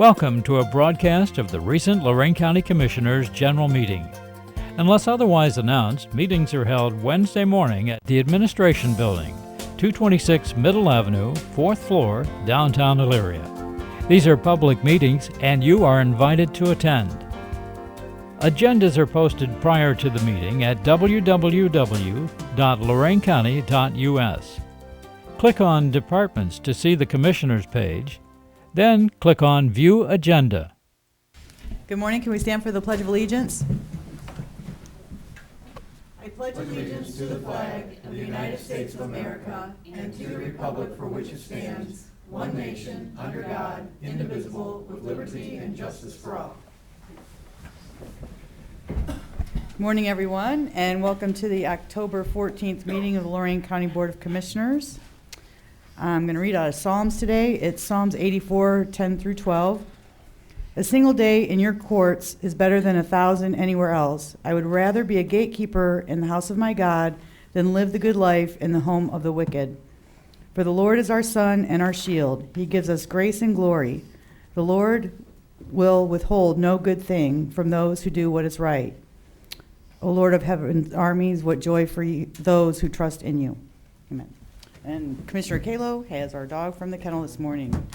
Welcome to a broadcast of the recent Lorain County Commissioners' General Meeting. Unless otherwise announced, meetings are held Wednesday morning at the Administration Building, 226 Middle Avenue, 4th floor, downtown Elyria. These are public meetings and you are invited to attend. Agendas are posted prior to the meeting at www.loraincounty.us. Click on Departments to see the Commissioners page, then click on View Agenda. Good morning. Can we stand for the Pledge of Allegiance? I pledge allegiance to the flag of the United States of America and to the republic for which it stands, one nation, under God, indivisible, with liberty and justice for all. Good morning, everyone, and welcome to the October 14th meeting of the Lorain County Board of Commissioners. I'm going to read out of Psalms today. It's Psalms 84, 10 through 12. A single day in your courts is better than 1,000 anywhere else. I would rather be a gatekeeper in the house of my God than live the good life in the home of the wicked. For the Lord is our sun and our shield. He gives us grace and glory. The Lord will withhold no good thing from those who do what is right. O Lord of heaven's armies, what joy for those who trust in you. Amen. And Commissioner Kalo has our dog from the kennel this morning.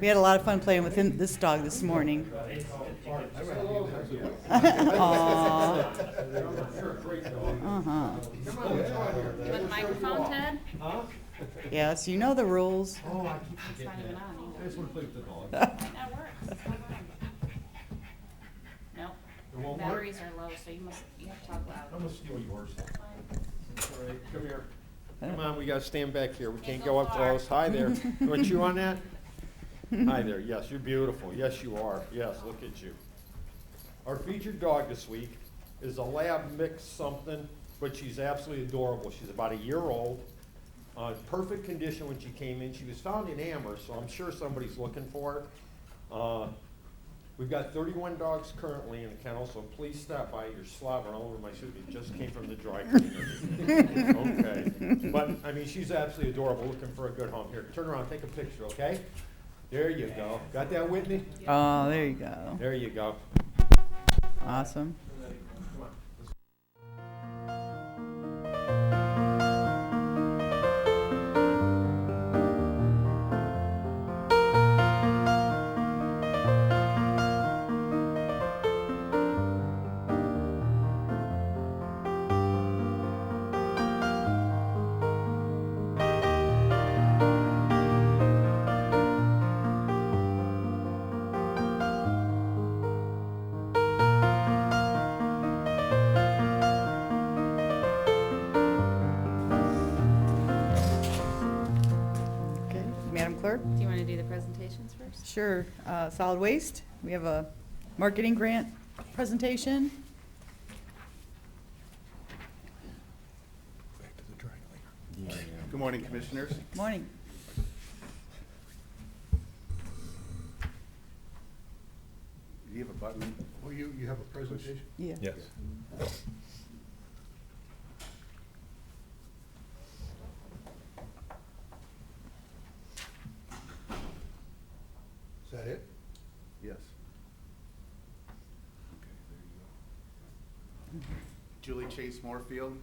We had a lot of fun playing with this dog this morning. Aww. Uh-huh. You want the microphone, Ted? Yes, you know the rules. It's not even on either. I just want to play with the dog. That works. It's not on. Nope. Batteries are low, so you have to talk loud. I'm gonna steal yours. All right, come here. Come on, we gotta stand back here. We can't go up close. Hi there. You want to chew on that? Hi there. Yes, you're beautiful. Yes, you are. Yes, look at you. Our featured dog this week is a lab mix something, but she's absolutely adorable. She's about a year old. Perfect condition when she came in. She was found in Amherst, so I'm sure somebody's looking for her. We've got 31 dogs currently in the kennel, so please stop by. You're slobbering all over my suit. It just came from the dry cleaner. Okay. But, I mean, she's absolutely adorable, looking for a good home. Here, turn around, take a picture, okay? There you go. Got that, Whitney? Oh, there you go. There you go. Awesome. Clerk? Do you want to do the presentations first? Sure. Solid waste. We have a marketing grant presentation. Good morning, Commissioners. Morning. Do you have a button? Oh, you have a presentation? Yeah. Yes. Is that it? Yes. Okay, there you go. Julie Chase Morefield.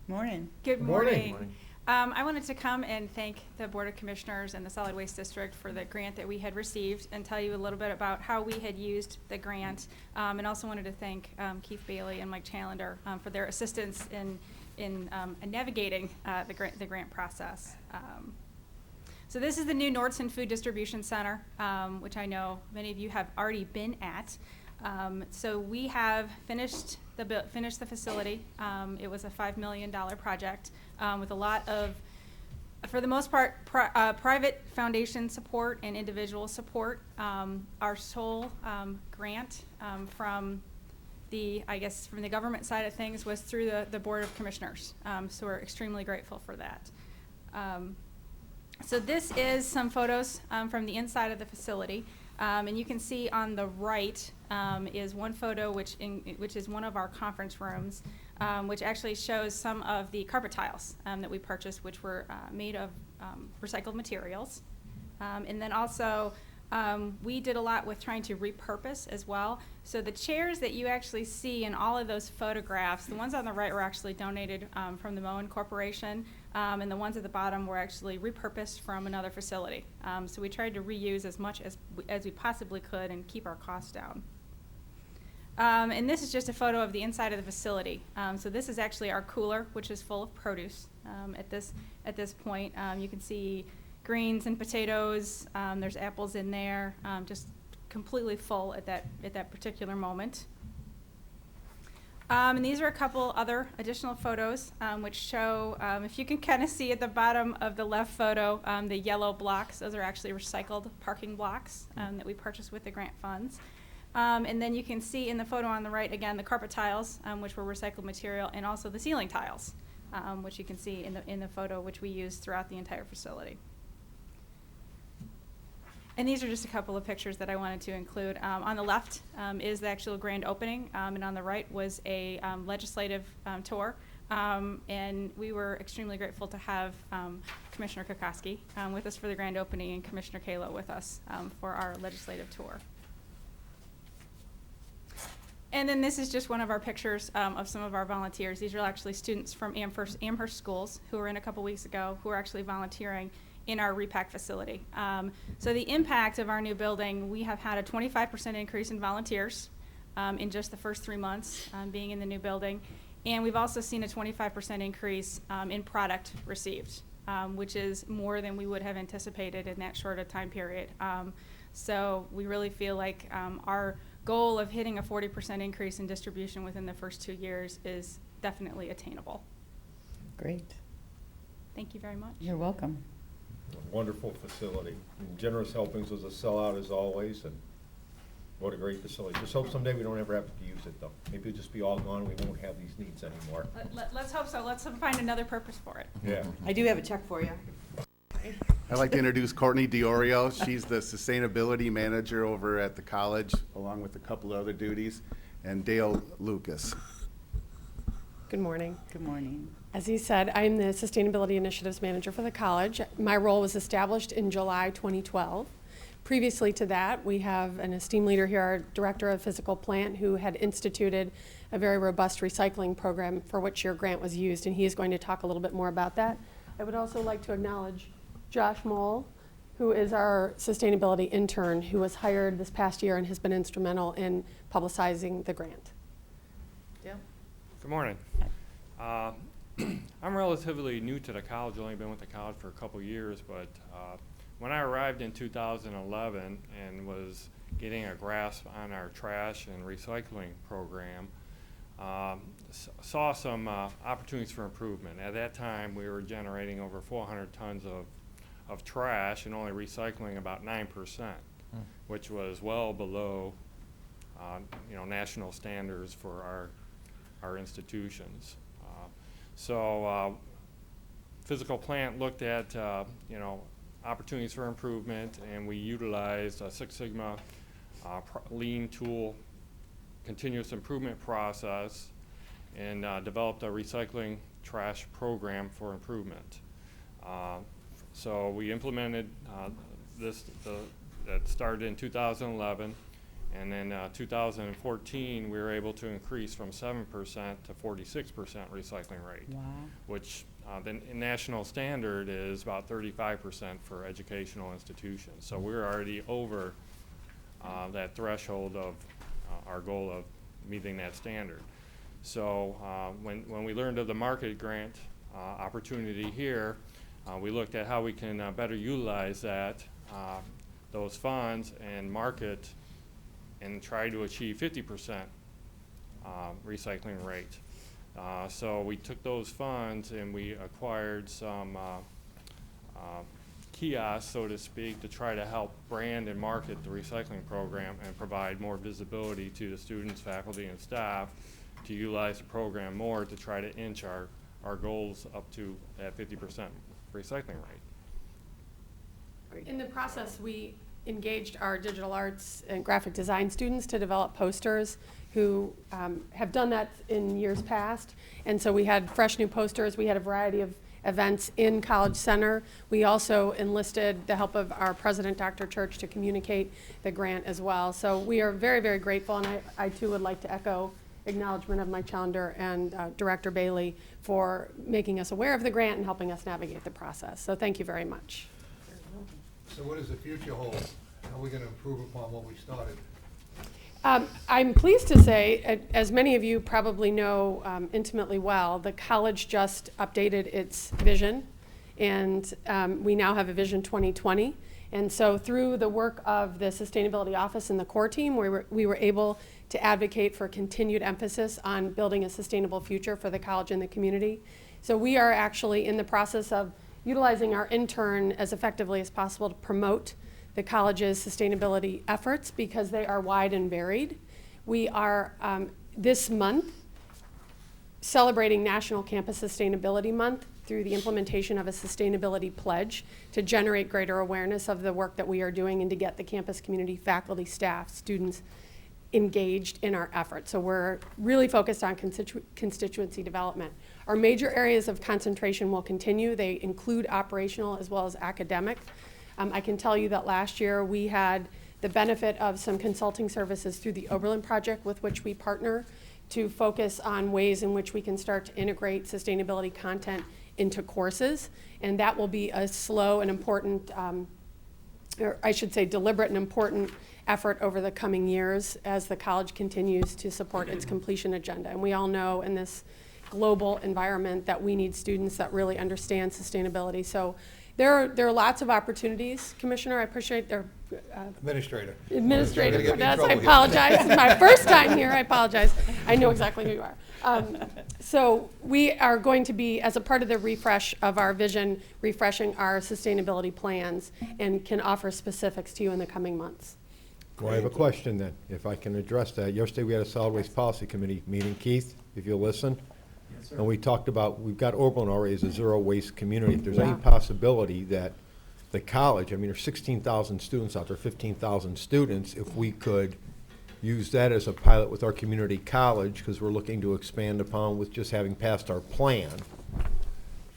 Morning. Good Morning. morning. I wanted to come and thank the Board of Commissioners and the Solid Waste District for the grant that we had received and tell you a little bit about how we had used the grant. And also wanted to thank Keith Bailey and Mike Challender for their assistance in navigating the grant process. So this is the new Nordson Food Distribution Center, which I know many of you have already been at. So we have finished the facility. It was a $5 million project with a lot of, for the most part, private foundation support and individual support. Our sole grant from the government side of things was through the Board of Commissioners. So we're extremely grateful for that. So this is some photos from the inside of the facility. And you can see on the right is one photo which is one of our conference rooms, which actually shows some of the carpet tiles that we purchased, which were made of recycled materials. And then also, we did a lot with trying to repurpose as well. So the chairs that you actually see in all of those photographs, the ones on the right were actually donated from the Moen Corporation, and the ones at the bottom were actually repurposed from another facility. So we tried to reuse as much as we possibly could and keep our costs down. And this is just a photo of the inside of the facility. So this is actually our cooler, which is full of produce at this point. You can see greens and potatoes. There's apples in there, just completely full at that particular moment. And these are a couple other additional photos which show, if you can kind of see at the bottom of the left photo, the yellow blocks. Those are actually recycled parking blocks that we purchased with the grant funds. And then you can see in the photo on the right, again, the carpet tiles, which were recycled material, and also the ceiling tiles, which you can see in the photo, which we used throughout the entire facility. And these are just a couple of pictures that I wanted to include. On the left is the actual grand opening, and on the right was a legislative tour. And we were extremely grateful to have Commissioner Kokoski with us for the grand opening and Commissioner Kalo with us for our legislative tour. And then this is just one of our pictures of some of our volunteers. These are actually students from Amherst schools who were in a couple weeks ago who are actually volunteering in our repack facility. So the impact of our new building, we have had a 25% increase in volunteers in just the first 3 months being in the new building. And we've also seen a 25% increase in product received, which is more than we would have anticipated in that short a time period. So we really feel like our goal of hitting a 40% increase in distribution within the first 2 years is definitely attainable. Great. Thank you very much. You're welcome. Wonderful facility. And Generous Helpings was a sellout as always, and what a great facility. Just hope someday we don't ever have to use it though. Maybe it'll just be all gone and we won't have these needs anymore. Let's hope so. Let's find another purpose for it. Yeah. I do have a check for you. I'd like to introduce Courtney DeOrio. She's the Sustainability Manager over at the college, along with a couple of other duties, and DeLucas. Good morning. Good morning. As he said, I'm the Sustainability Initiatives Manager for the college. My role was established in July 2012. Previously to that, we have an esteemed leader here, our Director of Physical Plant, who had instituted a very robust recycling program for which your grant was used, and he is going to talk a little bit more about that. I would also like to acknowledge Josh Moll, who is our sustainability intern, who was hired this past year and has been instrumental in publicizing the grant. Dale? Good morning. I'm relatively new to the college, only been with the college for a couple years, but when I arrived in 2011 and was getting a grasp on our trash and recycling program, saw some opportunities for improvement. At that time, we were generating over 400 tons of trash and only recycling about 9%, which was well below national standards for our institutions. So Physical Plant looked at opportunities for improvement, and we utilized a Six Sigma lean tool continuous improvement process and developed a recycling trash program for improvement. So we implemented that started in 2011, and then 2014 we were able to increase from 7% to 46% recycling rate. Wow. Which the national standard is about 35% for educational institutions. So we're already over that threshold of our goal of meeting that standard. So when we learned of the market grant opportunity here, we looked at how we can better utilize those funds and market and try to achieve 50% recycling rate. So we took those funds and we acquired some kiosks, so to speak, to try to help brand and market the recycling program and provide more visibility to the students, faculty, and staff to utilize the program more to try to inch our goals up to that 50% recycling rate. In the process, we engaged our digital arts and graphic design students to develop posters who have done that in years past. And so we had fresh new posters. We had a variety of events in College Center. We also enlisted the help of our president, Dr. Church, to communicate the grant as well. So we are very, very grateful, and I too would like to echo acknowledgement of Mike Challender and Director Bailey for making us aware of the grant and helping us navigate the process. So thank you very much. So what does the future hold? How are we going to improve upon what we started? I'm pleased to say, as many of you probably know intimately well, the college just updated its vision, and we now have a Vision 2020. And so through the work of the Sustainability Office and the core team, we were able to advocate for continued emphasis on building a sustainable future for the college and the community. So we are actually in the process of utilizing our intern as effectively as possible to promote the college's sustainability efforts because they are wide and varied. We are this month celebrating National Campus Sustainability Month through the implementation of a sustainability pledge to generate greater awareness of the work that we are doing and to get the campus community, faculty, staff, students engaged in our efforts. So we're really focused on constituency development. Our major areas of concentration will continue. They include operational as well as academic. I can tell you that last year we had the benefit of some consulting services through the Oberlin project with which we partner to focus on ways in which we can start to integrate sustainability content into courses. And that will be a slow and important, or I should say deliberate and important effort over the coming years as the college continues to support its completion agenda. And we all know in this global environment that we need students that really understand sustainability. So there are lots of opportunities, Commissioner. I appreciate their Administrator. Administrative. You're gonna get me in That's, I trouble here. apologize. It's my first time here. I apologize. I know exactly who you are. So we are going to be, as a part of the refresh of our vision, refreshing our sustainability plans and can offer specifics to you in the coming months. Well, I have a question then, if I can address that. Yesterday, we had a Solid Waste Policy Committee meeting. Keith, if you'll listen. Yes, sir. And we talked about, we've got Oberlin already as a zero waste community. If there's any possibility that the college, I mean, there's 16,000 students out there, 15,000 students, if we could use that as a pilot with our community college, because we're looking to expand upon with just having passed our plan,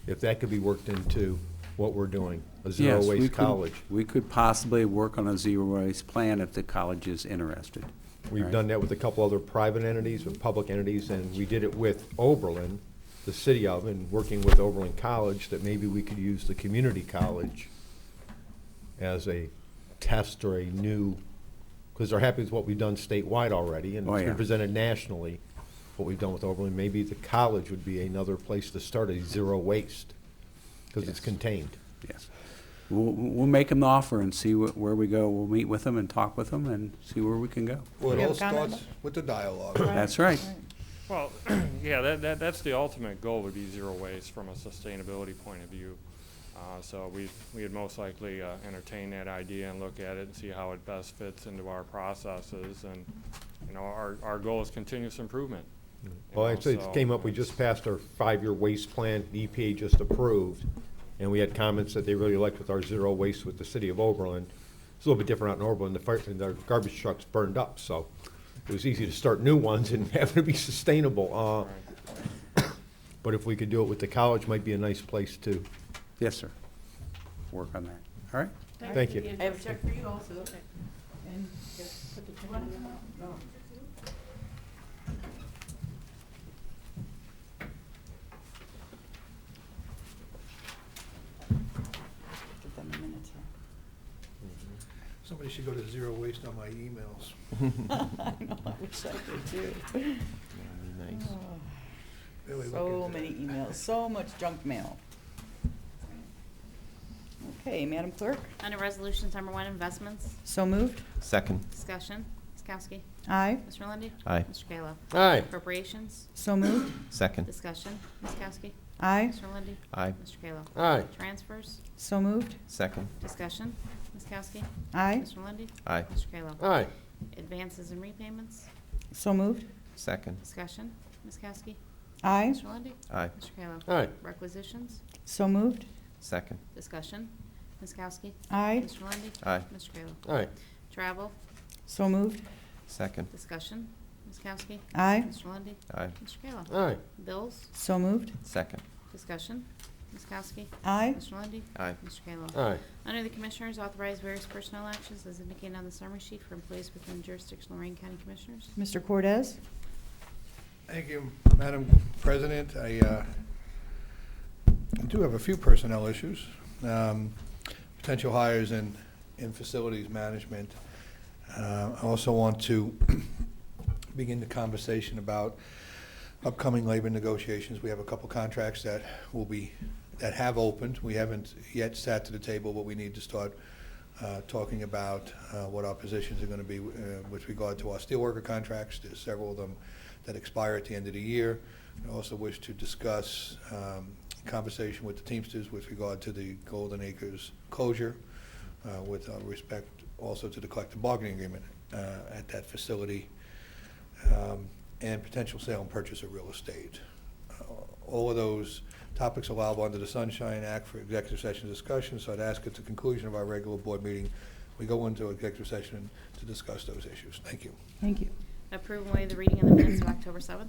if that could be worked into what we're doing, a zero Yes, waste college. we could possibly work on a zero waste plan if the college is interested. We've Right. done that with a couple other private entities, with public entities, and we did it with Oberlin, the city of, and working with Oberlin College, that maybe we could use the community college as a test or a new, because they're happy with what we've done statewide already, and Oh, it's been yeah. presented nationally, what we've done with Oberlin. Maybe the college would be another place to start a zero waste, because it's Yes. contained. Yes. We'll make them the offer and see where we go. We'll meet with them and talk with them and see where we can go. Well, You it have all a comment? starts with the dialogue. That's right. Well, yeah, that's the ultimate goal, would be zero waste from a sustainability point of view. So we'd most likely entertain that idea and look at it and see how it best fits into our processes. And, you know, our goal is continuous improvement. you Well, know, actually, it so came up, we it's- just passed our 5-year waste plan, the EPA just approved, and we had comments that they really liked with our zero waste with the city of Oberlin. It's a little bit different out in Oberlin, and their garbage trucks burned up, so it was easy to start new ones and have it to be sustainable. But if we could do it with the college, might be a nice place to. Yes, sir. Work on that. All right? Thank you. I have a check for you also. And just put the check on it. No. Give them a minute Somebody should go to zero waste on my emails. I know, I wish I could too. Oh, Really look So into many it. emails, so much junk mail. Okay, Madam Clerk, Under Resolutions Number 1, Investments, so moved. Second. Discussion, Ms. Kowski. Aye, Mr. Lundey. Aye. Mr. Kayla. Aye. Appropriations, so moved. Second. Discussion, Ms. Kowski. Aye, Mr. Lundey. Aye. Mr. Kayla. Aye. Transfers, so moved. Second. Discussion, Ms. Kowski. Aye, Mr. Lundey. Aye. Mr. Kayla. Aye. Advances and repayments, so moved. Second. Discussion, Ms. Kowski. Aye, Mr. Lundey. Aye. Mr. Kayla. Aye. Requisitions, so moved. Second. Discussion, Ms. Kowski? Aye. Mr. Lundey? Aye. Mr. Kayla? Aye. Travel, So moved. Second. discussion, Ms. Kowski? Aye. Mr. Lundey? Aye. Mr. Kayla? Aye. Bills, So moved. Second. discussion, Ms. Kowski? Aye. Mr. Lundey? Aye. Mr. Kayla? Aye. Under the Commissioners, authorize various personnel actions as indicated on the summary sheet for employees within jurisdiction of Lorraine County Commissioners. Mr. Cortez? Thank you, Madam President. I do have a few personnel issues. Potential hires in facilities management. I also want to begin the conversation about upcoming labor negotiations. We have a couple contracts that have opened. We haven't yet sat to the table, but we need to start talking about what our positions are going to be with regard to our steelworker contracts. There's several of them that expire at the end of the year. I also wish to discuss conversation with the Teamsters with regard to the Golden Acres closure, with respect also to the collective bargaining agreement at that facility, and potential sale and purchase of real estate. All of those topics allowable under the Sunshine Act for executive session discussion, so I'd ask at the conclusion of our regular board meeting, we go into executive session to discuss those issues. Thank you. Thank you. Approve and waive the reading of the minutes of October 7th.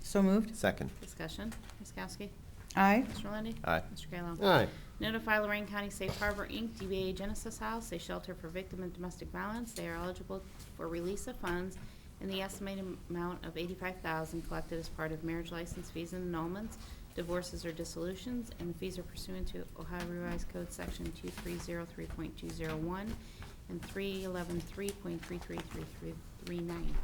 So moved. Second. Discussion, Ms. Kowski? Aye. Mr. Lundey? Aye. Mr. Kayla? Aye. Notify Lorain County Safe Harbor, Inc., DBA Genesis House, a shelter for victim of domestic violence. They are eligible for release of funds in the estimated amount of $85,000 collected as part of marriage license fees and annulments, divorces or dissolutions, and the fees are pursuant to Ohio Revised Code Section 2303.201 and 311.3.33339.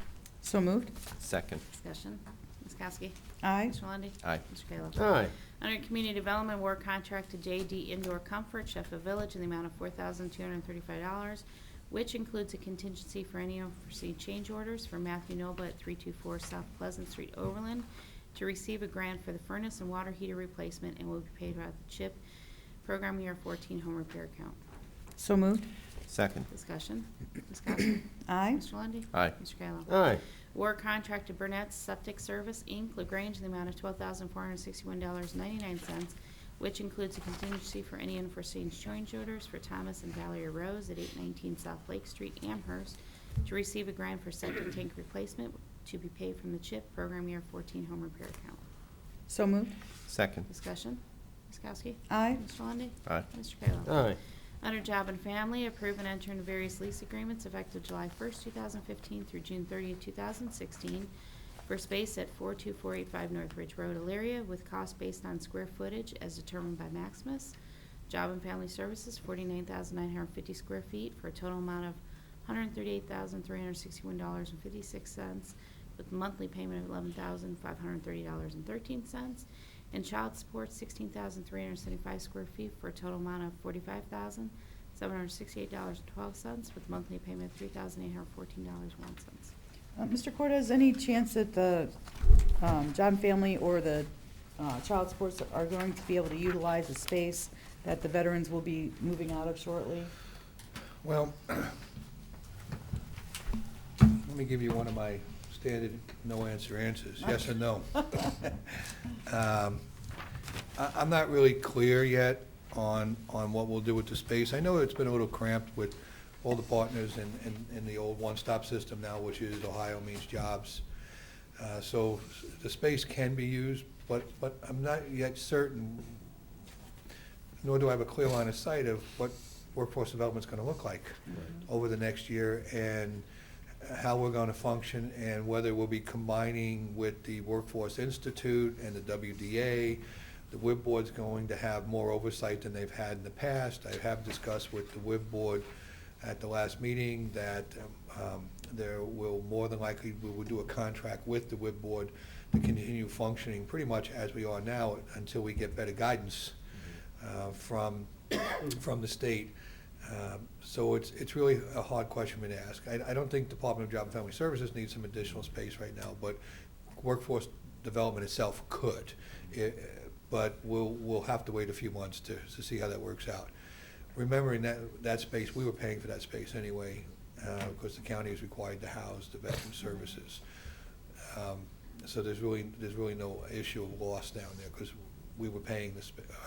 So moved. Second. Discussion. Ms. Kowski? Aye. Mr. Lundey? Aye. Mr. Kayla? Aye. Under Community Development, award contract to JD Indoor Comfort, Sheffield Village, in the amount of $4,235, which includes a contingency for any unforeseen change orders for Matthew Noble at 324 South Pleasant Street, Overland, to receive a grant for the furnace and water heater replacement and will be paid by the CHIP Program Year 14 home repair account. So moved. Second. Discussion. Ms. Kowski? Aye. Mr. Lundey? Aye. Mr. Kayla? Aye. Award contract to Burnett's Septic Service, Inc., LaGrange, in the amount of $12,461.99, which includes a contingency for any unforeseen change orders for Thomas and Valerie Rose at 819 South Lake Street, Amherst, to receive a grant for septic tank replacement to be paid from the CHIP Program Year 14 home repair account. So moved. Second. Discussion. Ms. Kowski? Aye. Mr. Lundey? Aye. Mr. Kayla? Aye. Under Job and Family, approve and enter into various lease agreements effective July 1st, 2015 through June 30th, 2016 for space at 42485 North Ridge Road, Elyria, with cost based on square footage as determined by Maximus. Job and Family Services, 49,950 square feet for a total amount of $138,361.56 with monthly payment of $11,530.13. And child support, 16,375 square feet for a total amount of $45,768.12 with monthly payment of $3,814.01. Mr. Cortez, any chance that the Job and Family or the child supports are going to be able to utilize a space that the veterans will be moving out of shortly? Well, let me give you one of my standard no-answer answers, yes or no. I'm not really clear yet on what we'll do with the space. I know it's been a little cramped with all the partners in the old one-stop system now, which is Ohio Means Jobs. So the space can be used, but I'm not yet certain, nor do I have a clear line of sight of what workforce development's going to look like over the next year, and how we're going to function, and whether we'll be combining with the Workforce Institute and the WDA. The WIB board's going to have more oversight than they've had in the past. I have discussed with the WIB board at the last meeting that there will more than likely, we will do a contract with the WIB board to continue functioning pretty much as we are now until we get better guidance from the state. So it's really a hard question for me to ask. I don't think Department of Job and Family Services needs some additional space right now, but workforce development itself could. But we'll have to wait a few months to see how that works out. Remembering that space, we were paying for that space anyway, because the county is required to house the veteran services. So there's really no issue of loss down there, because we were paying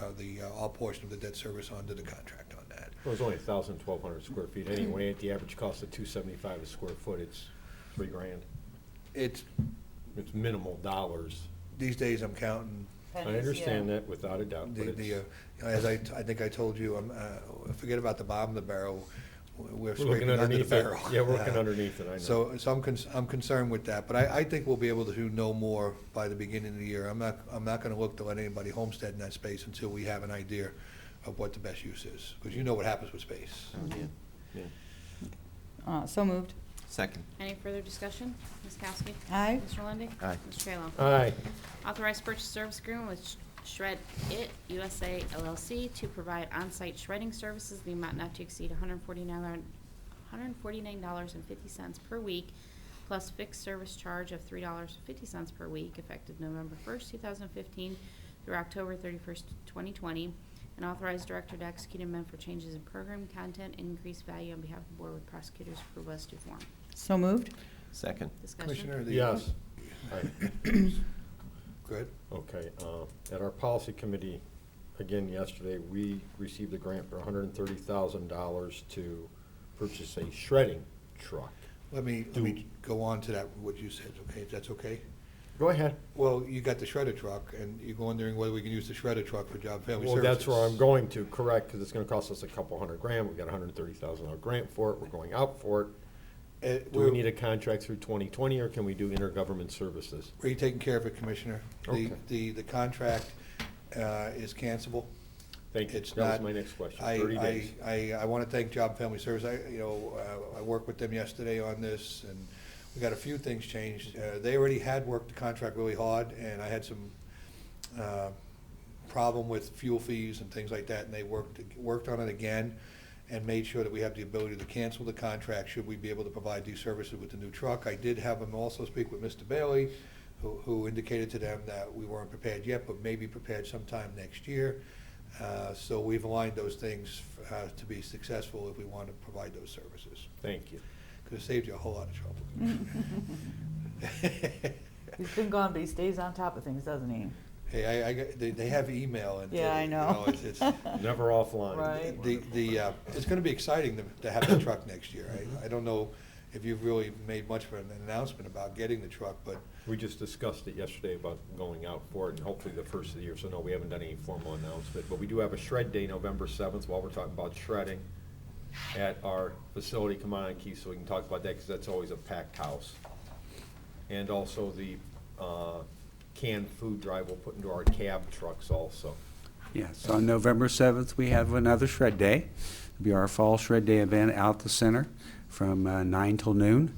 our portion of the debt service under the contract on that. Well, it's only 1,200 square feet anyway. At the average cost of $275 a square foot, it's $3,000. It's, It's minimal dollars. these days I'm counting I understand that without a doubt, but the, it's, as I think I told you, forget about the bottom of the barrel, we're looking scraping under the underneath it. barrel. Yeah, we're looking underneath it, I know. So I'm concerned with that, but I think we'll be able to know more by the beginning of the year. I'm not gonna look to let anybody homestead in that space until we have an idea of what the best use is, because you know what happens with space. So moved. Second. Any further discussion? Ms. Kowski? Aye. Mr. Lundey? Aye. Mr. Kayla? Aye. Authorized purchase service agreement with Shred It USA LLC to provide on-site shredding services in the amount not to exceed $149.50 per week, plus fixed service charge of $3.50 per week, effective November 1st, 2015 through October 31st, 2020, and authorized director to execute amendment for changes in program content and increased value on behalf of the board with prosecutors approval as to form. So moved. Second. Discussion. Commissioner, Yes. Good. Okay, at our policy committee, again yesterday, we received a grant for $130,000 to purchase a shredding truck. Let me go on to that, what you said, okay, if that's okay? Go ahead. Well, you got the shredder truck, and you're wondering whether we can use the shredder truck for job and family Well, services. that's where I'm going to, correct, because it's gonna cost us a couple $100,000. We got a $130,000 grant for it, we're going out for it. Do we need a contract through 2020, or can we do intergovernment services? Are you taking care of it, Commissioner? Okay. The contract is cancelable. Thank you. It's That was not- my next question, 30 days. I want to thank Job and Family Service. I worked with them yesterday on this, and we got a few things changed. They already had worked the contract really hard, and I had some problem with fuel fees and things like that, and they worked on it again and made sure that we have the ability to cancel the contract should we be able to provide these services with the new truck. I did have them also speak with Mr. Bailey, who indicated to them that we weren't prepared yet, but may be prepared sometime next year. So we've aligned those things to be successful if we want to provide those services. Thank you. Could have saved you a whole lot of trouble. He's been gone, but he stays on top of things, doesn't he? Hey, they have email and. Yeah, I know. It's Never offline. Right. It's gonna be exciting to have the truck next year. I don't know if you've really made much of an announcement about getting the truck, but. We just discussed it yesterday about going out for it, and hopefully the first of the year, so no, we haven't done any formal announcement, but we do have a shred day, November 7th, while we're talking about shredding at our facility. Come on, Keith, so we can talk about that, because that's always a packed house. And also the canned food drive we'll put into our cab trucks also. Yes, on November 7th, we have another shred day. It'll be our fall shred day event out the center from 9 till noon.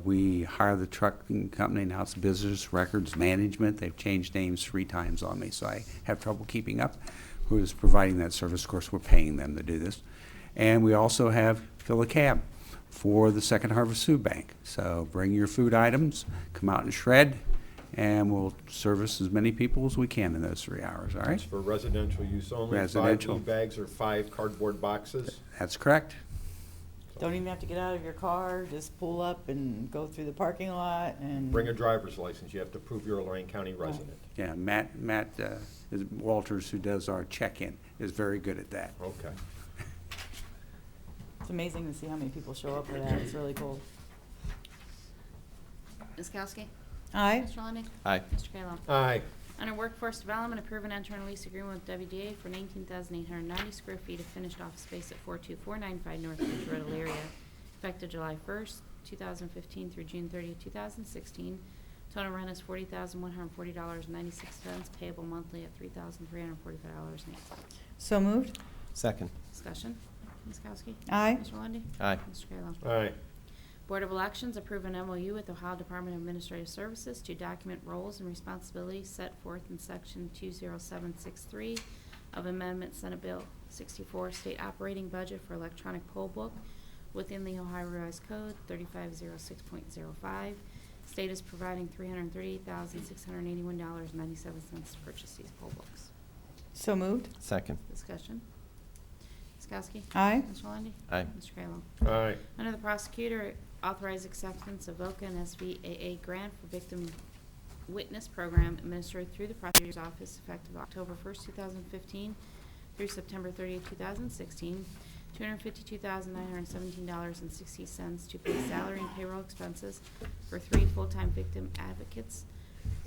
We hire the trucking company, now it's Business Records Management. They've changed names 3 times on me, so I have trouble keeping up. Who is providing that service? Of course, we're paying them to do this. And we also have fill a cab for the Second Harvest Food Bank. So bring your food items, come out and shred, and we'll service as many people as we can in those 3 hours, all right? It's for residential use only. Residential. 5 bags or 5 cardboard boxes. That's correct. Don't even have to get out of your car, just pull up and go through the parking lot and. Bring a driver's license. You have to prove you're a Lorain County resident. Yeah, Matt is Walters, who does our check-in, is very good at that. Okay. It's amazing to see how many people show up for that. It's really cool. Ms. Kowski? Aye. Mr. Lundey? Aye. Mr. Kayla? Aye. Under Workforce Development, approve and enter a lease agreement with WDA for 19,890 square feet of finished office space at 42495 North Beach Road, Elyria, effective July 1st, 2015 through June 30th, 2016. Total rent is $40,140.96, payable monthly at $3,345.08. So moved. Second. Discussion. Ms. Kowski? Aye. Mr. Lundey? Aye. Mr. Kayla? Aye. Board of Elections approve an MOU with Ohio Department of Administrative Services to document roles and responsibilities set forth in Section 20763 of Amendment Senate Bill 64 State Operating Budget for Electronic Poll Book within the Ohio Revised Code 3506.05. State is providing $338,681.97 to purchase these poll books. So moved. Second. Discussion. Ms. Kowski? Aye. Mr. Lundey? Aye. Mr. Kayla? Aye. Under the prosecutor, authorize acceptance of VOCA and SVAA grant for victim witness program administered through the prosecutor's office effective October 1st, 2015 through September 30th, 2016, $252,917.60 to pay salary and payroll expenses for 3 full-time victim advocates,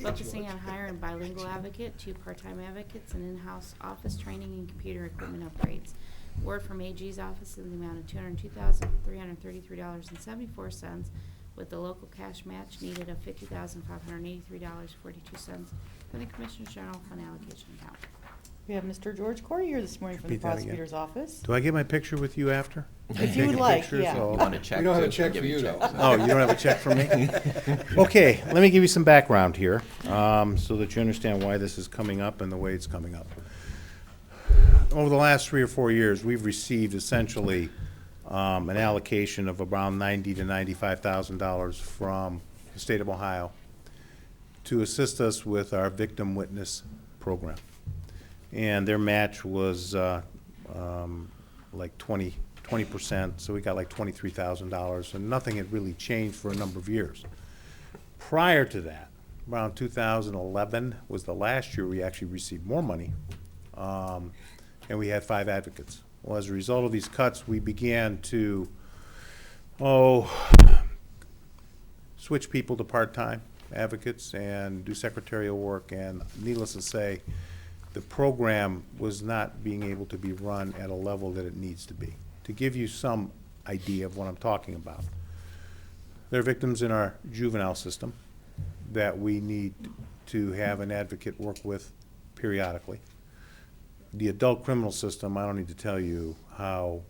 focusing on hiring bilingual advocate, 2 part-time advocates, and in-house office training and computer equipment upgrades. Word from AG's office in the amount of $202,333.74, with the local cash match needed of $50,583.42 from the Commissioner's General Fund allocation account. We have Mr. George Koury here this morning from the Repeat that again. prosecutor's office. Do I get my picture with you after? If you would like, yeah. You want a check? We don't have a too? check Give for you you, checks. though. Oh, you don't have a check for me? Okay, let me give you some background here, so that you understand why this is coming up and the way it's coming up. Over the last 3 or 4 years, we've received essentially an allocation of around $90,000 to $95,000 from the state of Ohio to assist us with our victim witness program. And their match was like 20%, so we got like $23,000, and nothing had really changed for a number of years. Prior to that, around 2011 was the last year we actually received more money, and we had 5 advocates. Well, as a result of these cuts, we began to, switch people to part-time advocates and do secretarial work, and needless to say, the program was not being able to be run at a level that it needs to be. To give you some idea of what I'm talking about, there are victims in our juvenile system that we need to have an advocate work with periodically. The adult criminal system, I don't need to tell you how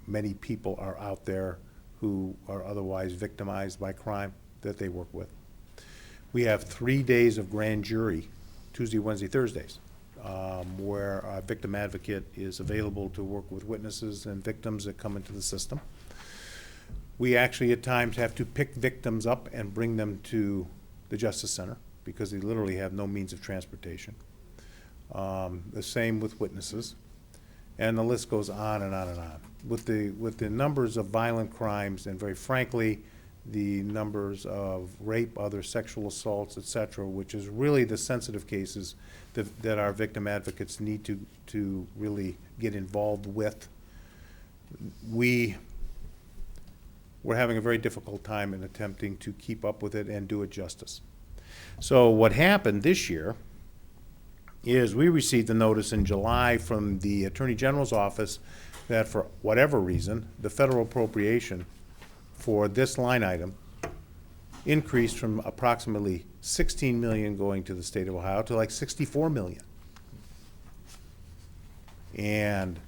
many people are out there who are otherwise victimized by crime that they work with. We have 3 days of grand jury, Tuesday, Wednesday, Thursdays, where our victim advocate is available to work with witnesses and victims that come into the system. We actually at times have to pick victims up and bring them to the Justice Center because they literally have no means of transportation. The same with witnesses, and the list goes on and on and on. With the numbers of violent crimes and, very frankly, the numbers of rape, other sexual assaults, etc., which is really the sensitive cases that our victim advocates need to really get involved with, we're having a very difficult time in attempting to keep up with it and do it justice. So what happened this year is we received a notice in July from the Attorney General's office that for whatever reason, the federal appropriation for this line item increased from approximately $16 million going to the state of Ohio to like $64 million. And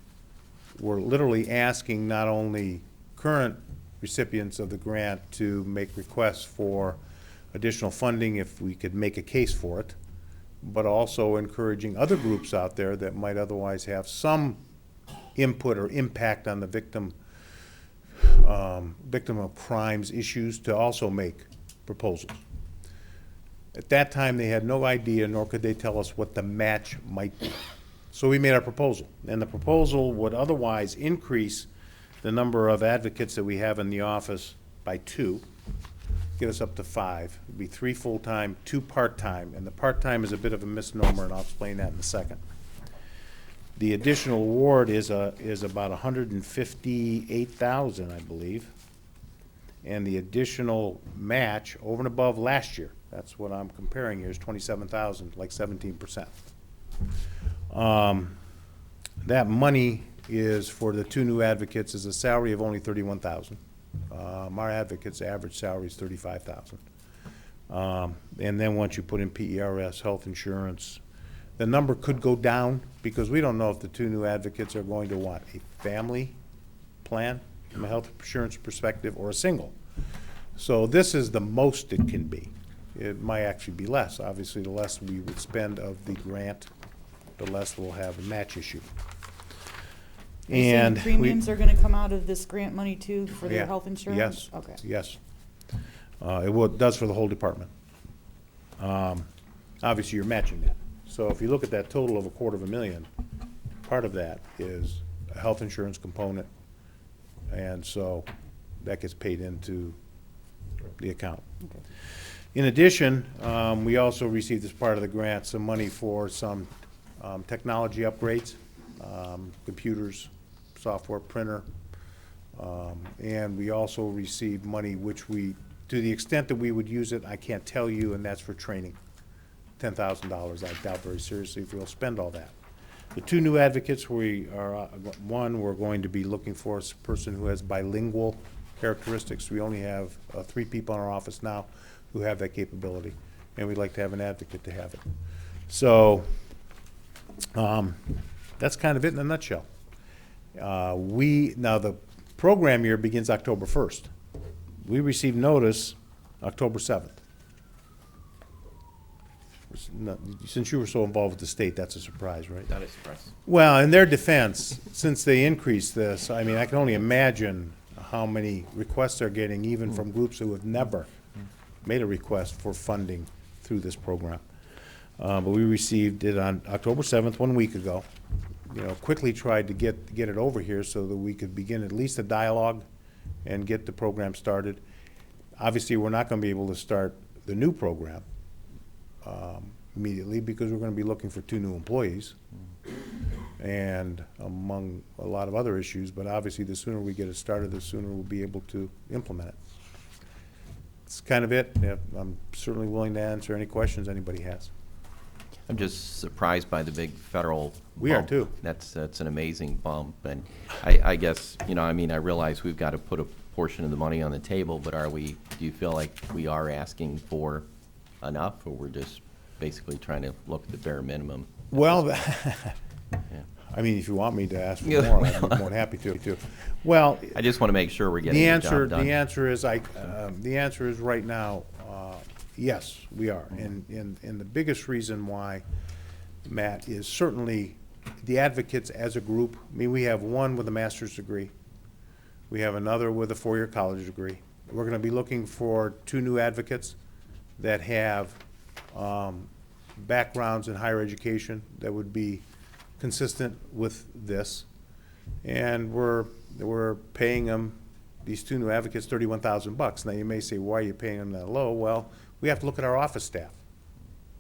we're literally asking not only current recipients of the grant to make requests for additional funding if we could make a case for it, but also encouraging other groups out there that might otherwise have some input or impact on the victim of crimes issues to also make proposals. At that time, they had no idea, nor could they tell us what the match might be. So we made our proposal, and the proposal would otherwise increase the number of advocates that we have in the office by 2, get us up to 5. It'd be 3 full-time, 2 part-time, and the part-time is a bit of a misnomer, and I'll explain that in a second. The additional award is about $158,000, I believe, and the additional match over and above last year, that's what I'm comparing here, is $27,000, like 17%. That money is for the 2 new advocates is a salary of only $31,000. Our advocates' average salary is $35,000. And then once you put in PERS, health insurance, the number could go down because we don't know if the 2 new advocates are going to want a family plan from a health insurance perspective or a single. So this is the most it can be. It might actually be less. Obviously, the less we would spend of the grant, the less we'll have a match issue. And premiums are going to come out of this grant money too for their health insurance? Yes. Okay. Yes. It does for the whole department. Obviously, you're matching that. So if you look at that total of $250,000, part of that is a health insurance component, and so that gets paid into the account. Okay. In addition, we also received as part of the grant some money for some technology upgrades. computers, software, printer. And we also received money, which we, to the extent that we would use it, I can't tell you, and that's for training. $10,000. I doubt very seriously if we'll spend all that. The two new advocates, we are, one, we're going to be looking for a person who has bilingual characteristics. We only have 3 people in our office now who have that capability, and we'd like to have an advocate to have it. So that's kind of it in a nutshell. Now the program year begins October 1st. We received notice October 7th. Since you were so involved with the state, that's a surprise, right? Not a surprise. Well, in their defense, since they increased this, I mean, I can only imagine how many requests they're getting, even from groups who have never made a request for funding through this program. But we received it on October 7th, 1 week ago. You know, quickly tried to get it over here so that we could begin at least a dialogue and get the program started. Obviously, we're not going to be able to start the new program immediately because we're going to be looking for 2 new employees and among a lot of other issues, but obviously the sooner we get it started, the sooner we'll be able to implement it. That's kind of it. Yeah, I'm certainly willing to answer any questions anybody has. I'm just surprised by the big federal bump. We are too. That's an amazing bump, and I guess, you know, I mean, I realize we've got to put a portion of the money on the table, but do you feel like we are asking for enough, or we're just basically trying to look at the bare minimum? Well, Yeah. I mean, if you want me to ask for Yeah, more, well. I'm more than happy to. Well, I just want to make sure we're getting the the answer, job done. the answer is right now, yes, we are. And the biggest reason why, Matt, is certainly the advocates as a group. I mean, we have one with a master's degree. We have another with a 4-year college degree. We're going to be looking for 2 new advocates that have backgrounds in higher education that would be consistent with this. And we're paying them, these 2 new advocates, $31,000. Now you may say, why are you paying them that low? Well, we have to look at our office staff.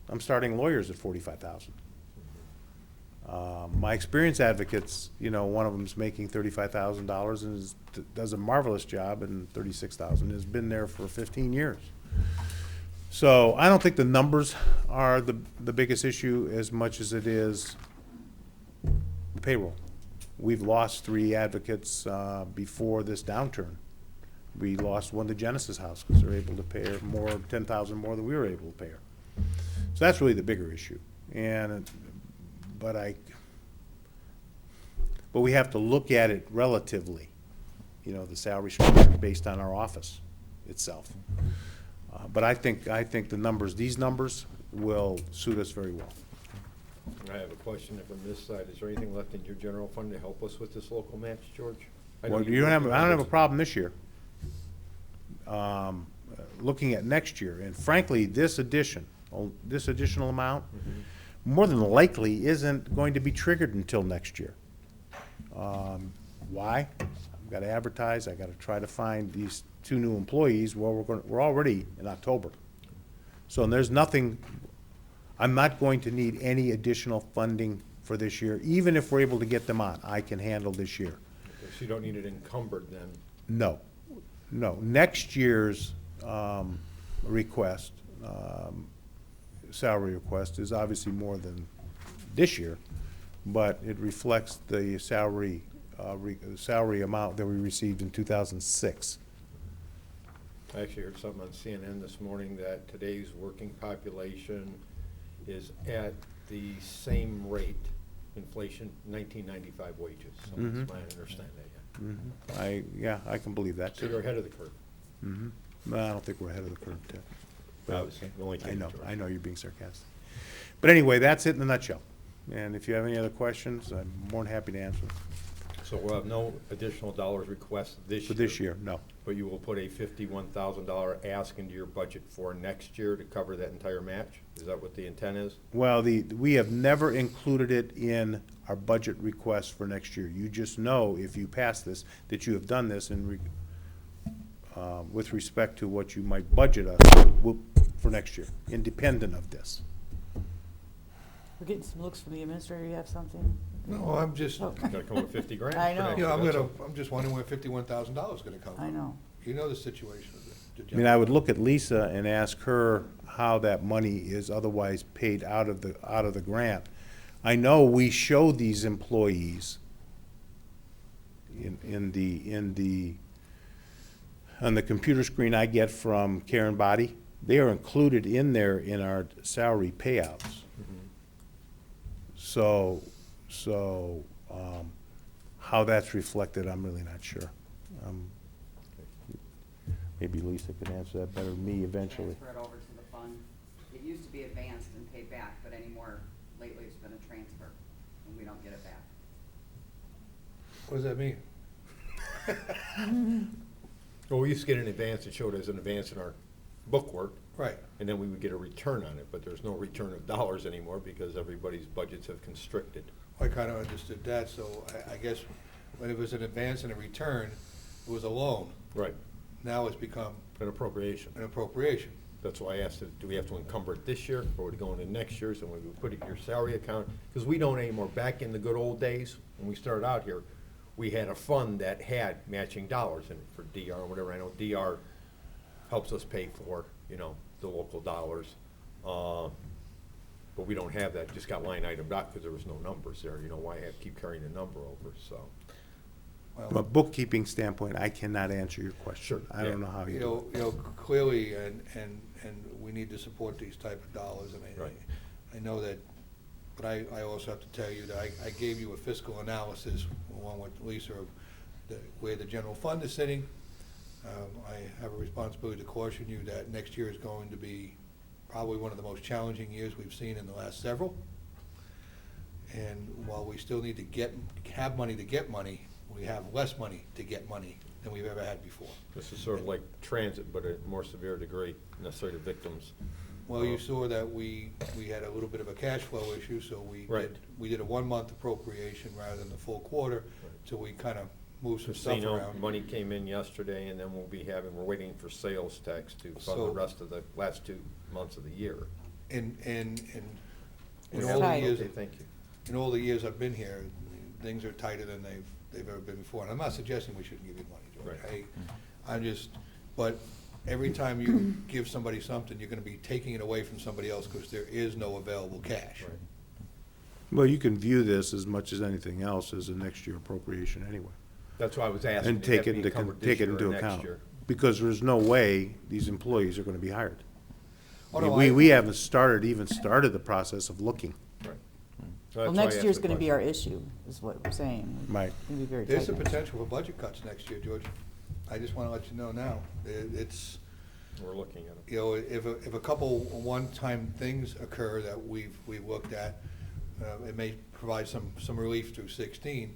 I'm starting lawyers at $45,000. My experienced advocates, you know, one of them's making $35,000 and does a marvelous job, and $36,000, has been there for 15 years. So I don't think the numbers are the biggest issue as much as it is the payroll. We've lost 3 advocates before this downturn. We lost one to Genesis House because they're able to pay her more, $10,000 more than we were able to pay her. So that's really the bigger issue. But we have to look at it relatively, you know, the salary structure based on our office itself. But I think the numbers, these numbers, will suit us very well. I have a question from this side. Is there anything left in your general fund to help us with this local match, George? I know Well, you I don't have a worked problem this year. Looking at next year, and frankly, this additional amount, more than likely isn't going to be triggered until next year. Why? I've got to advertise. I've got to try to find these 2 new employees. Well, we're already in October, so there's nothing. I'm not going to need any additional funding for this year, even if we're able to get them on. I can handle this year. So you don't need it encumbered then? No. Next year's request, salary request, is obviously more than this year, but it reflects the salary amount that we received in 2006. I actually heard something on CNN this morning that today's working population is at the same rate, inflation, 1995 wages. So that's my understanding. Yeah, I can believe that. So you're ahead of the curve. No, I don't think we're ahead of the curve, Ted. I was only kidding, George. I know you're being sarcastic. But anyway, that's it in a nutshell. And if you have any other questions, I'm more than happy to answer. So we'll have no additional dollars requested this year? For this year, no. But you will put a $51,000 ask into your budget for next year to cover that entire match? Is that what the intent is? Well, we have never included it in our budget request for next year. You just know, if you pass this, that you have done this with respect to what you might budget us for next year, independent of this. We're getting some looks from the administrator. You have something? No, I'm just, Oh. Gotta come with 50 grand. I know. you know, I'm just wondering where $51,000 is gonna come from. I know. You know the situation of the I mean, I would look at Lisa and ask her how that money is otherwise paid out of the grant. I know we show these employees on the computer screen I get from Karen Body. They are included in there in our salary payouts. So, how that's reflected, I'm really not sure. Maybe Lisa could answer that better than me eventually. Transfer it over to the fund. It used to be advanced and paid back, but anymore, lately it's been a transfer, and we don't get it back. What does that mean? Well, we used to get an advance that showed as an advance in our bookwork. Right. And then we would get a return on it, but there's no return of dollars anymore because everybody's budgets have constricted. I kind of understood that, so I guess when it was an advance and a return, it was a loan. Right. Now it's become An appropriation. an appropriation. That's why I asked, do we have to encumber it this year, or would it go into next year, so we would put it in your salary account? Because we don't anymore. Back in the good old days, when we started out here, we had a fund that had matching dollars in it for DR or whatever. I know DR helps us pay for, the local dollars. But we don't have that, just got line item dot, because there was no numbers there. Why keep carrying a number over, so. From a bookkeeping standpoint, I cannot answer your question. Sure, I don't know how you do it. Clearly, and we need to support these type of dollars, and Right. I know that, but I also have to tell you that I gave you a fiscal analysis, along with Lisa, of where the general fund is sitting. I have a responsibility to caution you that next year is going to be probably one of the most challenging years we've seen in the last several. And while we still need to have money to get money, we have less money to get money than we've ever had before. This is sort of like transit, but at a more severe degree, necessarily to victims. Well, you saw that we had a little bit of a cash flow issue, so Right. we did a 1-month appropriation rather than the full quarter, so we kind of moved some stuff Casino around. money came in yesterday, and then we're waiting for sales tax to fund So- the rest of the last 2 months of the year. In We all have- the years, Okay, thank you. in all the years I've been here, things are tighter than they've ever been before. And I'm not suggesting we shouldn't give you money, George. Right. I'm just, but every time you give somebody something, you're gonna be taking it away from somebody else because there is no available cash. Right. Well, you can view this as much as anything else as a next year appropriation anyway. That's why I was asking. And did that take it be into, encumbered this take it year or into next account. year? Because there's no way these employees are gonna be hired. Oh, no, We haven't started the process of looking. Right. Well, next year's gonna be our issue, is what we're saying. Right. It's gonna be very There's tight a next year. potential for budget cuts next year, George. I just wanna let you know now. It's, We're looking at it. if a couple one-time things occur that we've looked at, it may provide some relief through 16.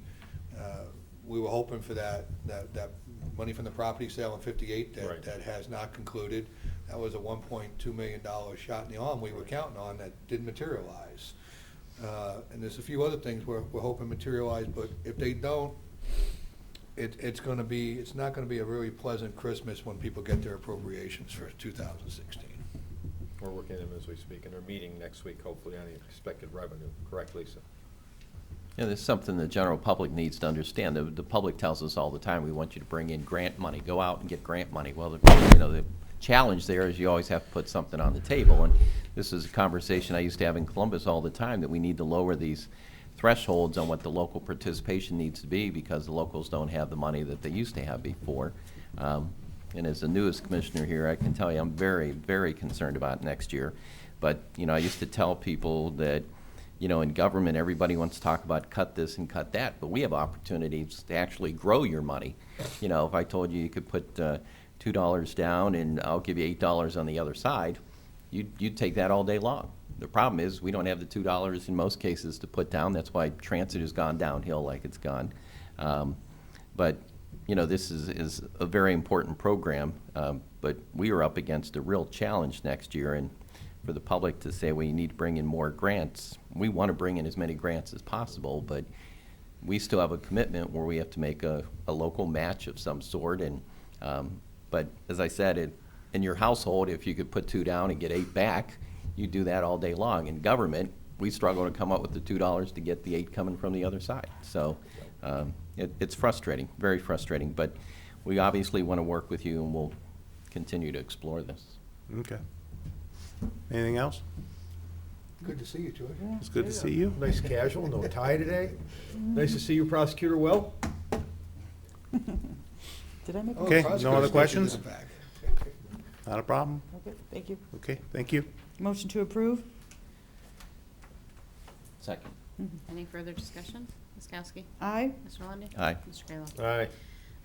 We were hoping for that money from the property sale in 58 Right. that has not concluded. That was a $1.2 million shot in the arm we were counting on that didn't materialize. And there's a few other things we're hoping materialize, but if they don't, it's not gonna be a very pleasant Christmas when people get their appropriations for 2016. We're working on them as we speak, and they're meeting next week, hopefully, on the expected revenue. Correct, Lisa? Yeah, there's something the general public needs to understand. The public tells us all the time, we want you to bring in grant money, go out and get grant money. Well, the challenge there is you always have to put something on the table, and this is a conversation I used to have in Columbus all the time, that we need to lower these thresholds on what the local participation needs to be, because the locals don't have the money that they used to have before. And as the newest commissioner here, I can tell you I'm very, very concerned about next year. But, I used to tell people that, in government, everybody wants to talk about cut this and cut that, but we have opportunities to actually grow your money. If I told you could put $2 down and I'll give you $8 on the other side, you'd take that all day long. The problem is we don't have the $2 in most cases to put down. That's why transit has gone downhill like it's gone. But this is a very important program, but we are up against a real challenge next year. And for the public to say we need to bring in more grants, we want to bring in as many grants as possible, but we still have a commitment where we have to make a local match of some sort. And but as I said, in your household, if you could put 2 down and get 8 back, you do that all day long. In government, we struggle to come up with the $2 to get the 8 coming from the other side. So it's frustrating, very frustrating, but we obviously want to work with you, and we'll continue to explore this. Okay. Anything else? Good to see you, George. It's good to see you. Nice casual, no tie today. Nice to see you, Prosecutor Will. Did I make? Okay, Prosecutor's no other taking questions? it back. Not a problem. Okay, thank you. Okay, thank you. Motion to approve? Second. Any further discussion? Ms. Kowski? Aye. Mr. Lundey? Aye. Mr. Kayla? Aye.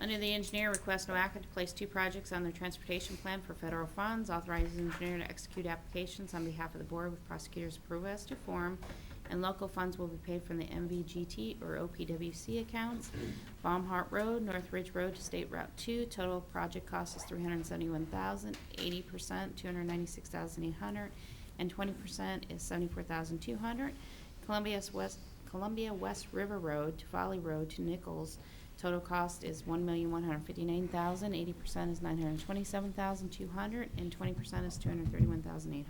Under the engineer, request NOACA to place 2 projects on their transportation plan for federal funds. Authorizes engineer to execute applications on behalf of the board with prosecutors approval as to form, and local funds will be paid from the MVGT or OPWC accounts. Baumhart Road, North Ridge Road to State Route 2. Total project cost is $371,000. 80%, $296,800, and 20% is $74,200. Columbia West River Road to Folly Road to Nichols. Total cost is $1,159,000. 80% is $927,200, and 20% is $231,800.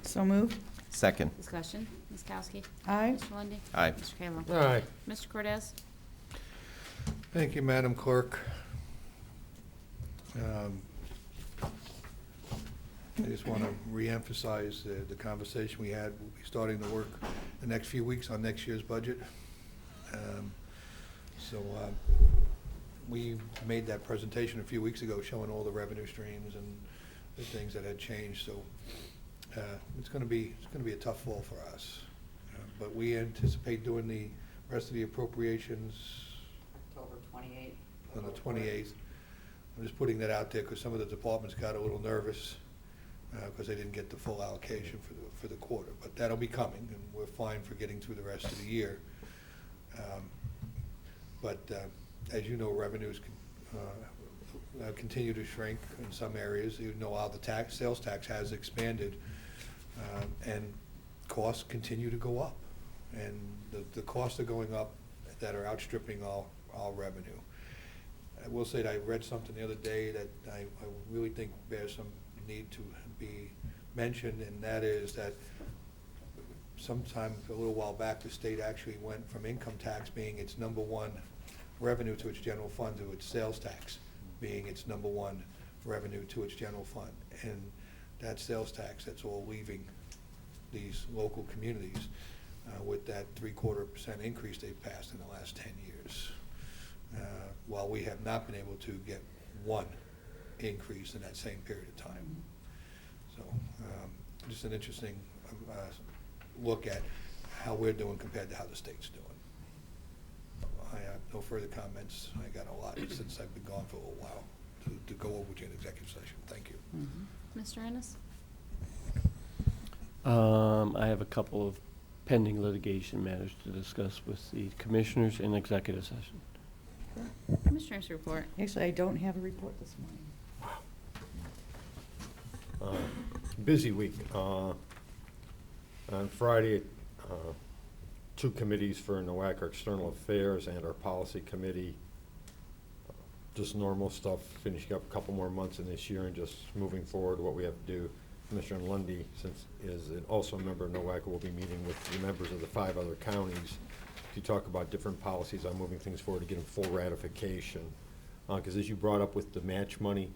So moved. Second. Discussion. Ms. Kowski? Aye. Mr. Lundey? Aye. Mr. Kayla? Aye. Mr. Cortez? Thank you, Madam Clerk. I just want to reemphasize the conversation we had. We'll be starting to work the next few weeks on next year's budget. We made that presentation a few weeks ago showing all the revenue streams and the things that had changed. So it's going to be a tough fall for us. But we anticipate doing the rest of the appropriations October 28th. on the 28th. I'm just putting that out there because some of the departments got a little nervous because they didn't get the full allocation for the quarter. But that'll be coming, and we're fine for getting through the rest of the year. As you know, revenues continue to shrink in some areas. You know how the sales tax has expanded, and costs continue to go up. And the costs are going up that are outstripping our revenue. I will say that I read something the other day that I really think bears some need to be mentioned, and that is that sometime a little while back, the state actually went from income tax being its #1 revenue to its general fund to its sales tax being its #1 revenue to its general fund. And that sales tax, that's all leaving these local communities with that 3/4% increase they've passed in the last 10 years. While we have not been able to get one increase in that same period of time. So just an interesting look at how we're doing compared to how the state's doing. I have no further comments. I got a lot since I've been gone for a little while to go over to an executive session. Thank you. Mr. Ennis? I have a couple of pending litigation matters to discuss with the commissioners in executive session. Commissioners report. Actually, I don't have a report this morning. Busy week. On Friday, 2 committees for NOAC, our External Affairs and our Policy Committee. Just normal stuff, finishing up a couple more months in this year and just moving forward what we have to do. Commissioner Lundy, since is also a member of NOAC, will be meeting with the members of the 5 other counties to talk about different policies on moving things forward to get them full ratification. Because as you brought up with the match money,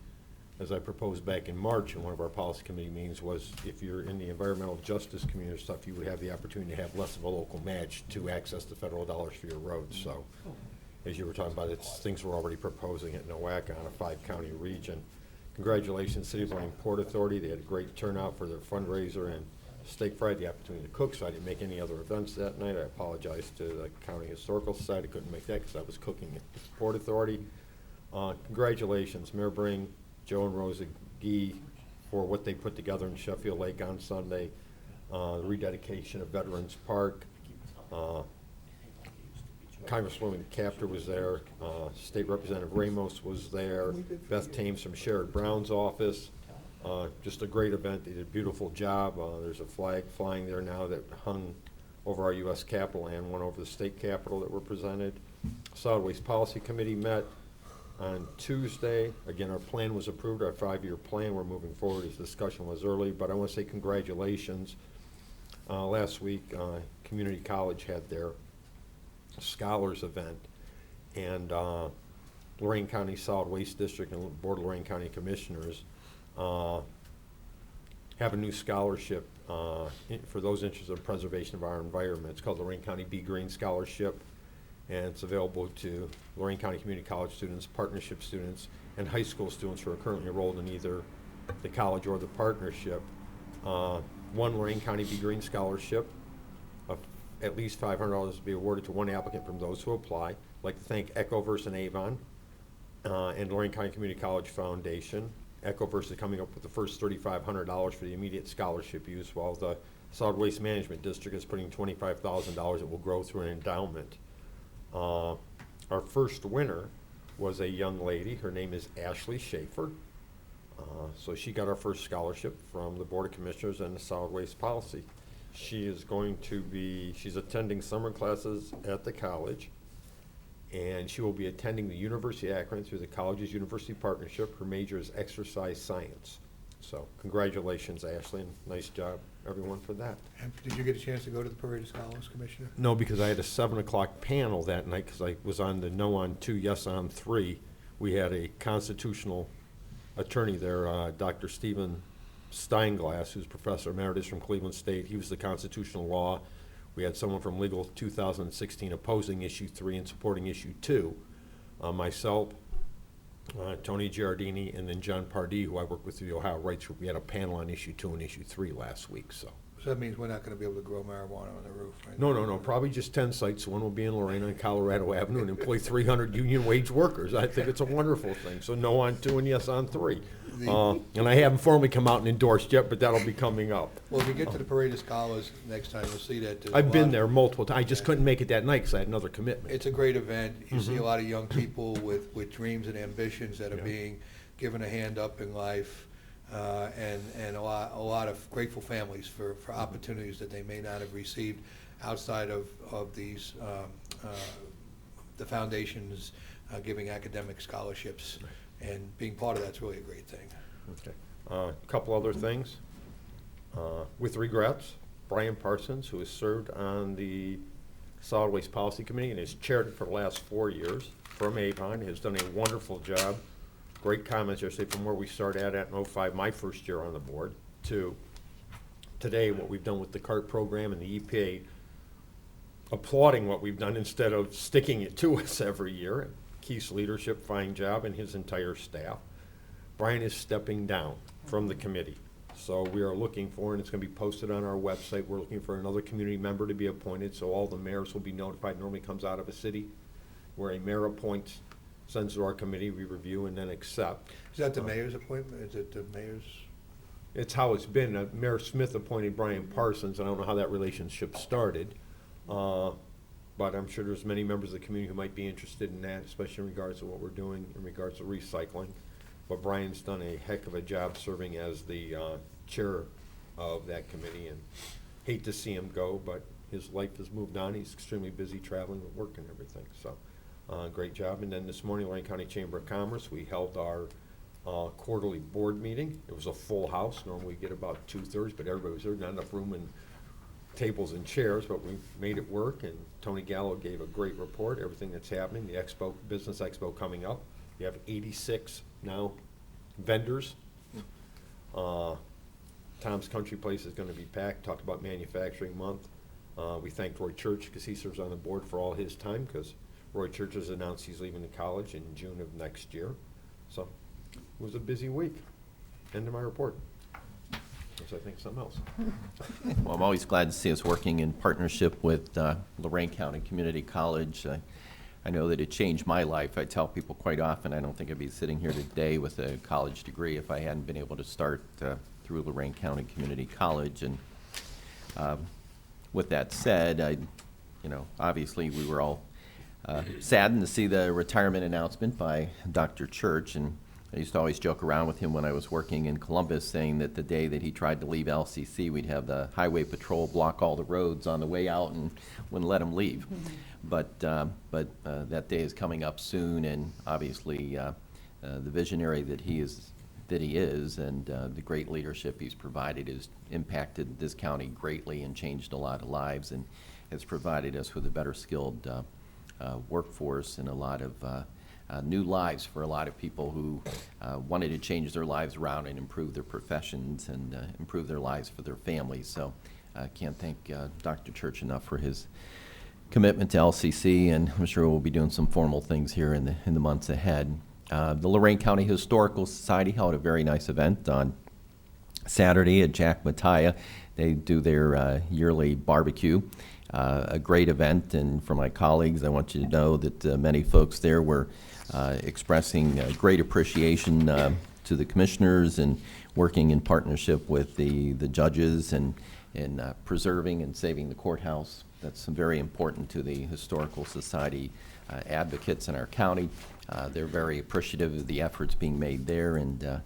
as I proposed back in March in one of our policy committee meetings, was if you're in the environmental justice community stuff, you would have the opportunity to have less of a local match to access the federal dollars for your roads. So as you were talking about, it's things we're already proposing at NOAC on a 5-county region. Congratulations, City of Lorain Port Authority. They had a great turnout for their fundraiser, and Steak Fry had the opportunity to cook, so I didn't make any other events that night. I apologize to the County Historical Society. I couldn't make that because I was cooking at the Port Authority. Congratulations, Mayor Bring, Joe and Rosa Gee, for what they put together in Sheffield Lake on Sunday. The rededication of Veterans Park. Congresswoman Capter was there. State Representative Ramos was there. Beth Thames from Sherrod Brown's office. Just a great event. They did a beautiful job. There's a flag flying there now that hung over our U.S. Capitol and one over the state capitol that were presented. Solid Waste Policy Committee met on Tuesday. Again, our plan was approved, our 5-year plan. We're moving forward as discussion was early, but I want to say congratulations Last week, Community College had their Scholars event, and Lorain County Solid Waste District and Board of Lorain County Commissioners have a new scholarship for those interested in preservation of our environment. It's called Lorain County Be Green Scholarship, and it's available to Lorain County Community College students, partnership students, and high school students who are currently enrolled in either the college or the partnership. One Lorain County Be Green Scholarship of at least $500 to be awarded to one applicant from those who apply. I'd like to thank Ecoverse and Avon and Lorain County Community College Foundation. Ecoverse is coming up with the first $3,500 for the immediate scholarship use, while the Solid Waste Management District is putting $25,000 that will grow through an endowment. Our first winner was a young lady. Her name is Ashley Schaefer. So she got our first scholarship from the Board of Commissioners and the Solid Waste Policy. She's attending summer classes at the college, and she will be attending the University of Akron through the college's university partnership. Her major is exercise science. So congratulations, Ashley, and nice job, everyone, for that. And did you get a chance to go to the Parade of Scholars, Commissioner? No, because I had a 7 o'clock panel that night, because I was on the no on 2, yes on 3. We had a constitutional attorney there, Dr. Stephen Steinglass, who's professor emeritus from Cleveland State. He was the constitutional law. We had someone from Legal 2016 opposing issue 3 and supporting issue 2. Myself, Tony Giardini, and then John Pardee, who I work with through the Ohio Rights Group. We had a panel on issue 2 and issue 3 last week. So that means we're not going to be able to grow marijuana on the roof, right? No. Probably just 10 sites. One will be in Lorain on Colorado Avenue and employ 300 union wage workers. I think it's a wonderful thing. So no on 2 and yes on 3. And I haven't formally come out and endorsed yet, but that'll be coming up. Well, if you get to the Parade of Scholars next time, you'll see that. I've been there multiple times. I just couldn't make it that night because I had another commitment. It's a great event. You see a lot of young people with dreams and ambitions that are being given a hand up in life, and a lot of grateful families for opportunities that they may not have received outside of these the foundations giving academic scholarships. And being part of that's really a great thing. Okay. A couple other things. With regrets, Brian Parsons, who has served on the Solid Waste Policy Committee and has chaired it for the last 4 years from Avon, has done a wonderful job. Great comments yesterday from where we started at in 05, my first year on the board, to today, what we've done with the CART program and the EPA, applauding what we've done instead of sticking it to us every year. Keith's leadership, fine job, and his entire staff. Brian is stepping down from the committee. So we are looking for, and it's going to be posted on our website, we're looking for another community member to be appointed, so all the mayors will be notified. Normally comes out of a city where a mayor appoints, sends to our committee, we review, and then accept. Is that the mayor's appointment? Is it the mayor's? It's how it's been. Mayor Smith appointed Brian Parsons. I don't know how that relationship started. But I'm sure there's many members of the community who might be interested in that, especially in regards to what we're doing in regards to recycling. But Brian's done a heck of a job serving as the chair of that committee, and hate to see him go, but his life has moved on. He's extremely busy traveling with work and everything, so great job. And then this morning, Lorain County Chamber of Commerce, we held our quarterly board meeting. It was a full house. Normally we get about 2/3, but everybody was there, not enough room and tables and chairs, but we made it work, and Tony Gallo gave a great report, everything that's happening, the expo, business expo coming up. You have 86 now vendors. Tom's Country Place is going to be packed. Talked about Manufacturing Month. We thanked Roy Church because he serves on the board for all his time, because Roy Church has announced he's leaving the college in June of next year. So it was a busy week. End of my report. I think something else. Well, I'm always glad to see us working in partnership with Lorain County Community College. I know that it changed my life. I tell people quite often I don't think I'd be sitting here today with a college degree if I hadn't been able to start through Lorain County Community College. And with that said, obviously we were all saddened to see the retirement announcement by Dr. Church, and I used to always joke around with him when I was working in Columbus, saying that the day that he tried to leave LCC, we'd have the highway patrol block all the roads on the way out and wouldn't let him leave. But that day is coming up soon, and obviously the visionary that he is that he is, and the great leadership he's provided has impacted this county greatly and changed a lot of lives, and has provided us with a better skilled workforce and a lot of new lives for a lot of people who wanted to change their lives around and improve their professions and improve their lives for their families. So I can't thank Dr. Church enough for his commitment to LCC, and I'm sure we'll be doing some formal things here in the months ahead. The Lorain County Historical Society held a very nice event on Saturday at Jack Mattia. They do their yearly barbecue, a great event, and for my colleagues, I want you to know that many folks there were expressing great appreciation to the commissioners and working in partnership with the judges and in preserving and saving the courthouse. That's very important to the Historical Society advocates in our county. They're very appreciative of the efforts being made there, and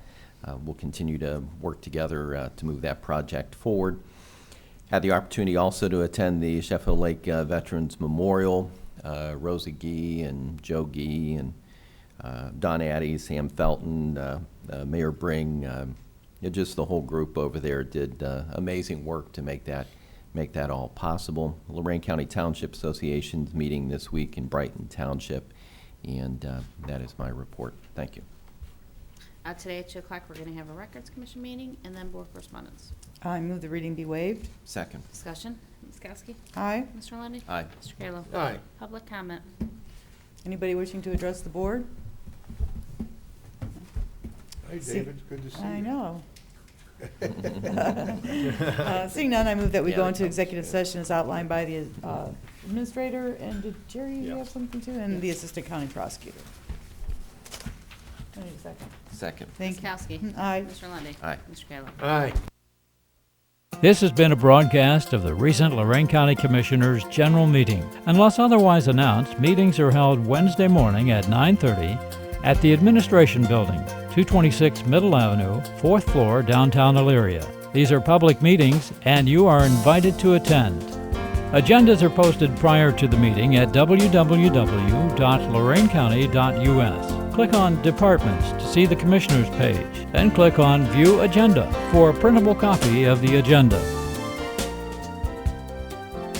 we'll continue to work together to move that project forward. Had the opportunity also to attend the Sheffield Lake Veterans Memorial. Rosa Gee and Joe Gee and Don Addy, Sam Felton, Mayor Bring, just the whole group over there did amazing work to make that all possible. Lorain County Township Association's meeting this week in Brighton Township, and that is my report. Thank you. Today at 2 o'clock, we're going to have a Records Commission meeting and then board correspondence. I move the reading be waived. Second. Discussion. Ms. Kowski? Aye. Mr. Lundey? Aye. Mr. Kayla? Aye. Public comment. Anybody wishing to address the board? Hey, David, it's good to see you. I know. Seeing none, I move that we Yeah, go that into comes executive good. session as outlined by the administrator, and did Jerry Yeah. have something too? And the assistant county prosecutor. I need a second. Second. Thank you. Ms. Kowski? Aye. Mr. Lundey? Aye. Mr. Kayla? Aye. This has been a broadcast of the recent Lorain County Commissioners' General Meeting. Unless otherwise announced, meetings are held Wednesday morning at 9:30 at the Administration Building, 226 Middle Avenue, 4th floor, downtown Elyria. These are public meetings, and you are invited to attend. Agendas are posted prior to the meeting at www.loraincounty.us. Click on Departments to see the Commissioners page, then click on View Agenda for a printable copy of the agenda.